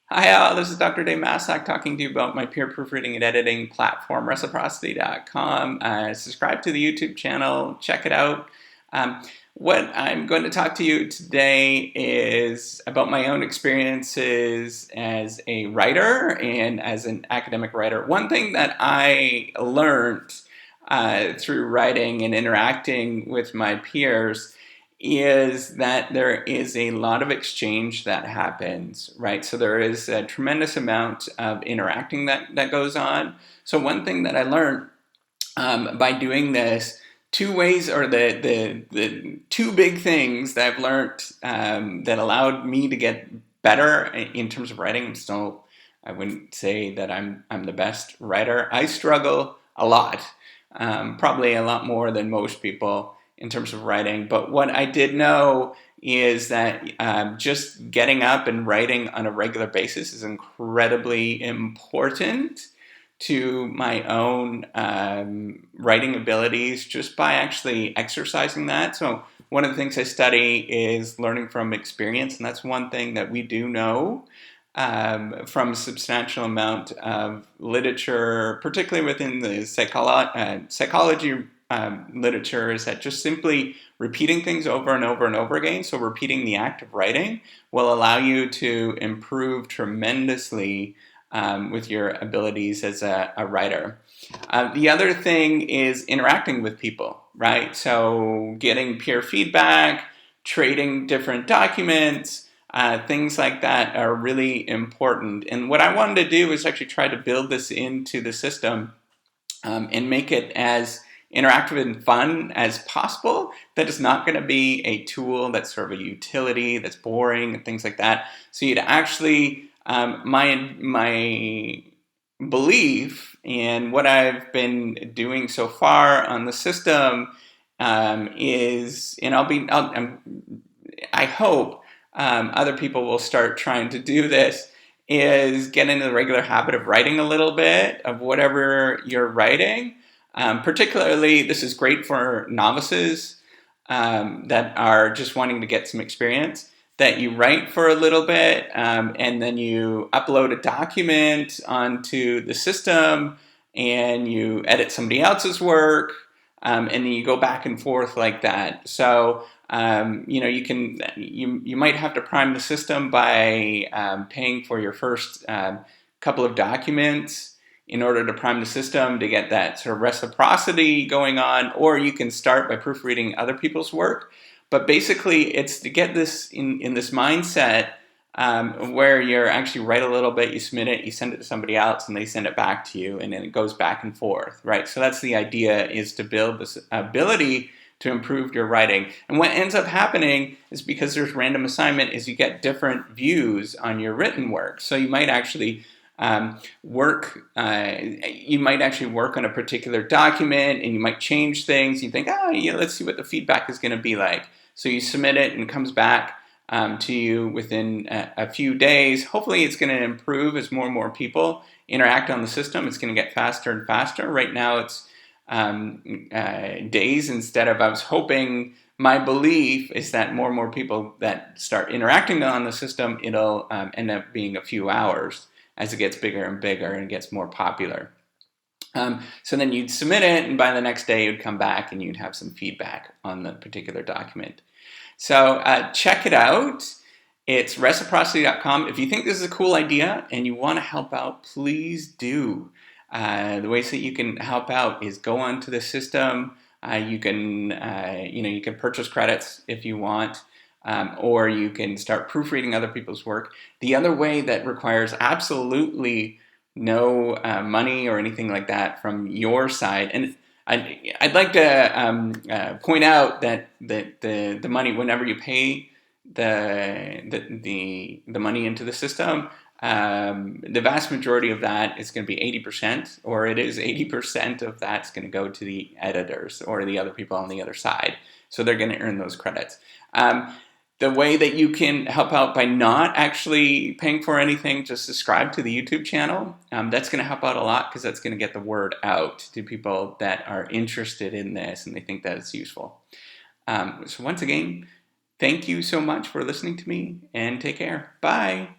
Hi, all. This is Dr. Dave Massac talking to you about my peer proofreading and editing platform, reciprocity.com. Subscribe to the YouTube channel, check it out. Um, what I'm going to talk to you today is about my own experiences as a writer and as an academic writer. One thing that I learned through writing and interacting with my peers is that there is a lot of exchange that happens, right? So there is a tremendous amount of interacting that goes on. So one thing that I learned by doing this, two ways, or the two big things that I've learned that allowed me to get better in terms of writing. I wouldn't say that I'm the best writer. I struggle a lot, probably a lot more than most people in terms of writing. But what I did know is that just getting up and writing on a regular basis is incredibly important to my own writing abilities just by actually exercising that. So one of the things I study is learning from experience, and that's one thing that we do know from a substantial amount of literature, particularly within the psychology literature, is that just simply repeating things over and over and over again, so repeating the act of writing, will allow you to improve tremendously with your abilities as a writer. The other thing is interacting with people, right? So getting peer feedback, trading different documents, things like that are really important. And what I wanted to do is actually try to build this into the system and make it as interactive and fun as possible. That is not going to be a tool that's sort of a utility that's boring and things like that. So you'd actually, my belief and what I've been doing so far on the system is, and I hope other people will start trying to do this, is get into the regular habit of writing a little bit of whatever you're writing. Particularly, this is great for novices that are just wanting to get some experience, that you write for a little bit and then you upload a document onto the system and you edit somebody else's work and then you go back and forth like that. So you might have to prime the system by paying for your first couple of documents in order to prime the system to get that sort of reciprocity going on, or you can start by proofreading other people's work. But basically, it's to get this in this mindset where you're actually write a little bit, you submit it, you send it to somebody else, and they send it back to you, and then it goes back and forth, right? So that's the idea, is to build this ability to improve your writing. And what ends up happening is, because there's random assignment, is you get different views on your written work. So you might actually work on a particular document, and you might change things. You think, let's see what the feedback is going to be like. So you submit it and it comes back to you within a few days. Hopefully it's going to improve as more and more people interact on the system. It's going to get faster and faster. Right now it's days instead of, I was hoping, my belief is that more and more people that start interacting on the system, it'll end up being a few hours as it gets bigger and bigger and gets more popular. So then you'd submit it, and by the next day you'd come back and you'd have some feedback on the particular document. So check it out. It's reciprocity.com. If you think this is a cool idea and you want to help out, please do. The ways that you can help out is go onto the system. You can purchase credits if you want. Or you can start proofreading other people's work. The other way that requires absolutely no money or anything like that from your side, and I'd like to point out that the money, whenever you pay the money into the system, the vast majority of that is going to be 80%, or it is 80% of that's going to go to the editors or the other people on the other side. So they're going to earn those credits. The way that you can help out by not actually paying for anything, just subscribe to the YouTube channel. That's going to help out a lot, because that's going to get the word out to people that are interested in this and they think that it's useful. So once again, thank you so much for listening to me, and take care. Bye.